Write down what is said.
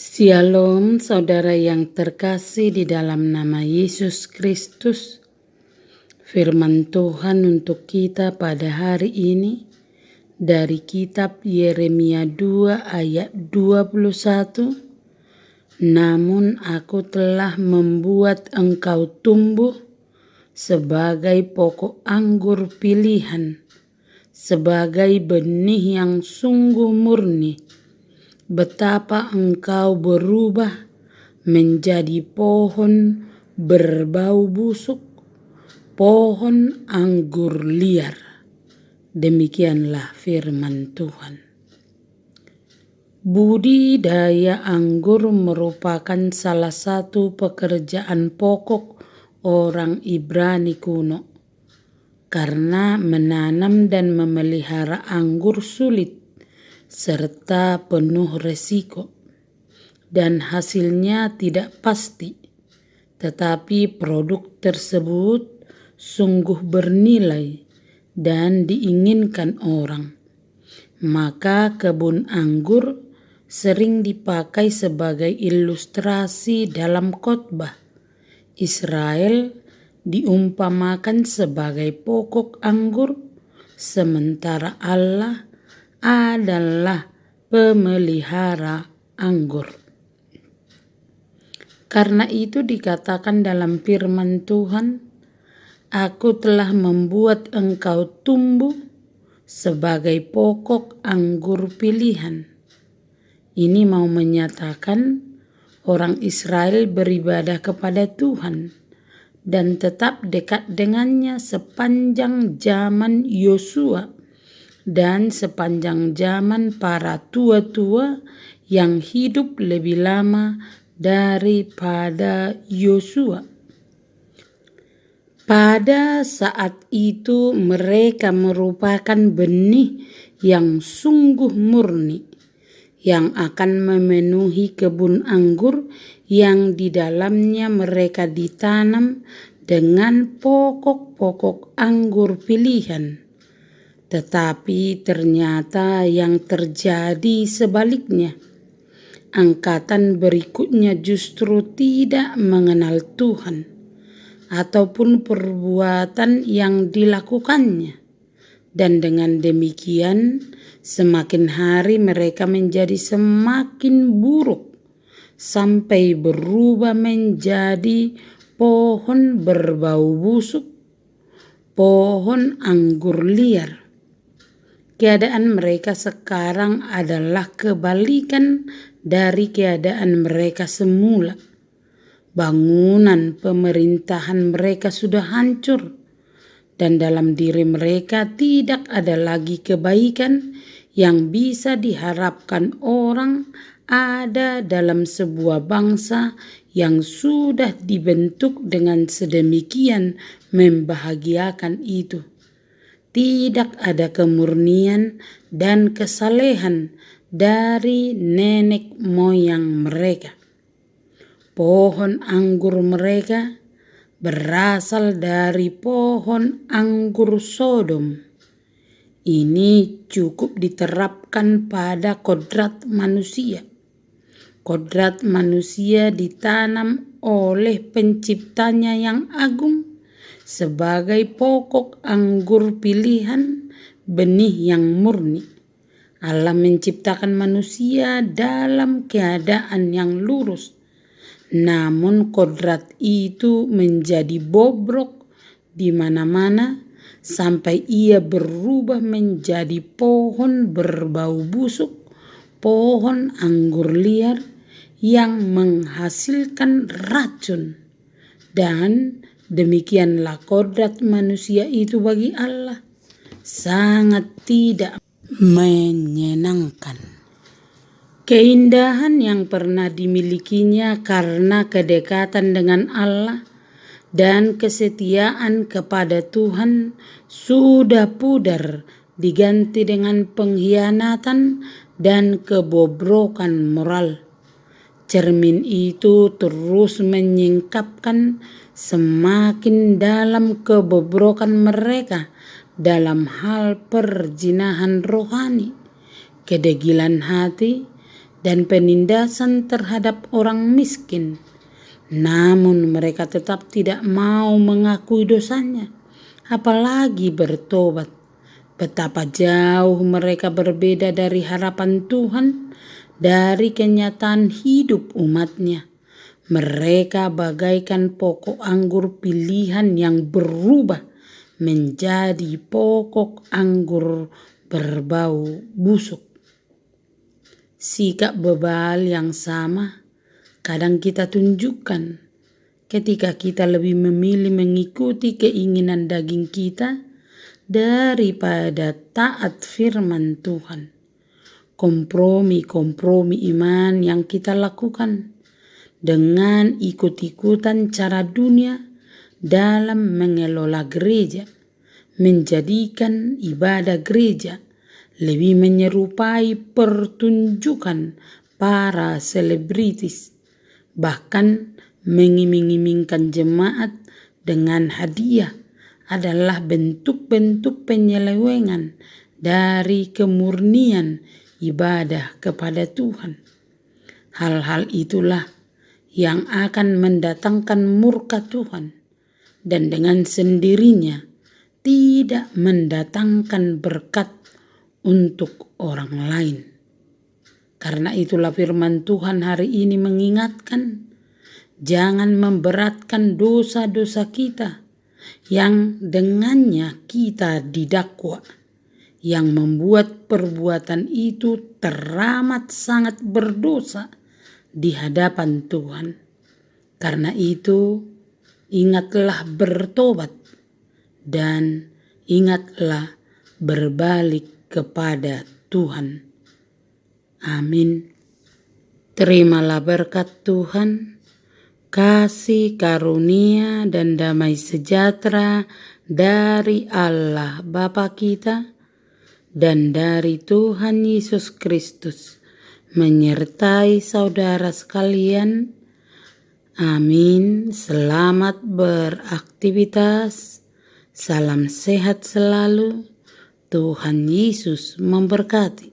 Shalom saudara yang terkasih di dalam nama Yesus Kristus. Firman Tuhan untuk kita pada hari ini dari kitab Yeremia 2 ayat 21. Namun aku telah membuat engkau tumbuh sebagai pokok anggur pilihan, sebagai benih yang sungguh murni. Betapa engkau berubah menjadi pohon berbau busuk, pohon anggur liar. Demikianlah firman Tuhan. Budidaya anggur merupakan salah satu pekerjaan pokok orang Ibrani kuno, karena menanam dan memelihara anggur sulit serta penuh resiko, dan hasilnya tidak pasti, tetapi produk tersebut sungguh bernilai dan diinginkan orang. Maka kebun anggur sering dipakai sebagai ilustrasi dalam khotbah. Israel diumpamakan sebagai pokok anggur, sementara Allah adalah pemelihara anggur. Karena itu dikatakan dalam firman Tuhan, aku telah membuat engkau tumbuh sebagai pokok anggur pilihan. Ini mau menyatakan orang Israel beribadah kepada Tuhan dan tetap dekat dengannya sepanjang zaman Yosua dan sepanjang zaman para tua-tua yang hidup lebih lama daripada Yosua. Pada saat itu mereka merupakan benih yang sungguh murni, yang akan memenuhi kebun anggur yang di dalamnya mereka ditanam dengan pokok-pokok anggur pilihan. Tetapi ternyata yang terjadi sebaliknya. Angkatan berikutnya justru tidak mengenal Tuhan ataupun perbuatan yang dilakukannya. Dan dengan demikian semakin hari mereka menjadi semakin buruk sampai berubah menjadi pohon berbau busuk, pohon anggur liar. Keadaan mereka sekarang adalah kebalikan dari keadaan mereka semula. Bangunan pemerintahan mereka sudah hancur, dan dalam diri mereka tidak ada lagi kebaikan yang bisa diharapkan orang ada dalam sebuah bangsa yang sudah dibentuk dengan sedemikian membahagiakan itu. Tidak ada kemurnian dan kesalehan dari nenek moyang mereka. Pohon anggur mereka berasal dari pohon anggur Sodom. Ini cukup diterapkan pada kodrat manusia. Kodrat manusia ditanam oleh penciptanya yang agung sebagai pokok anggur pilihan, benih yang murni. Allah menciptakan manusia dalam keadaan yang lurus, namun kodrat itu menjadi bobrok di mana-mana sampai ia berubah menjadi pohon berbau busuk, pohon anggur liar yang menghasilkan racun. Dan demikianlah kodrat manusia itu bagi Allah, sangat tidak menyenangkan. Keindahan yang pernah dimilikinya karena kedekatan dengan Allah dan kesetiaan kepada Tuhan sudah pudar, diganti dengan pengkhianatan dan kebobrokan moral. Cermin itu terus menyingkapkan semakin dalam kebobrokan mereka dalam hal perzinahan rohani, kedegilan hati, dan penindasan terhadap orang miskin. Namun mereka tetap tidak mau mengakui dosanya, apalagi bertobat. Betapa jauh mereka berbeda dari harapan Tuhan, dari kenyataan hidup umatnya. Mereka bagaikan pokok anggur pilihan yang berubah menjadi pokok anggur berbau busuk. Sikap bebal yang sama kadang kita tunjukkan ketika kita lebih memilih mengikuti keinginan daging kita daripada taat firman Tuhan. Kompromi iman yang kita lakukan dengan ikut-ikutan cara dunia dalam mengelola gereja, menjadikan ibadah gereja lebih menyerupai pertunjukan para selebritis, bahkan mengiming-imingkan jemaat dengan hadiah adalah bentuk-bentuk penyelewengan dari kemurnian ibadah kepada Tuhan. Hal-hal itulah yang akan mendatangkan murka Tuhan dan dengan sendirinya tidak mendatangkan berkat untuk orang lain. Karena itulah firman Tuhan hari ini mengingatkan, jangan memberatkan dosa-dosa kita yang dengannya kita didakwa, yang membuat perbuatan itu teramat sangat berdosa di hadapan Tuhan. Karena itu, ingatlah bertobat dan ingatlah berbalik kepada Tuhan. Amin. Terimalah berkat Tuhan, kasih karunia dan damai sejahtera dari Allah Bapa kita dan dari Tuhan Yesus Kristus menyertai saudara sekalian. Amin. Selamat beraktivitas. Salam sehat selalu. Tuhan Yesus memberkati.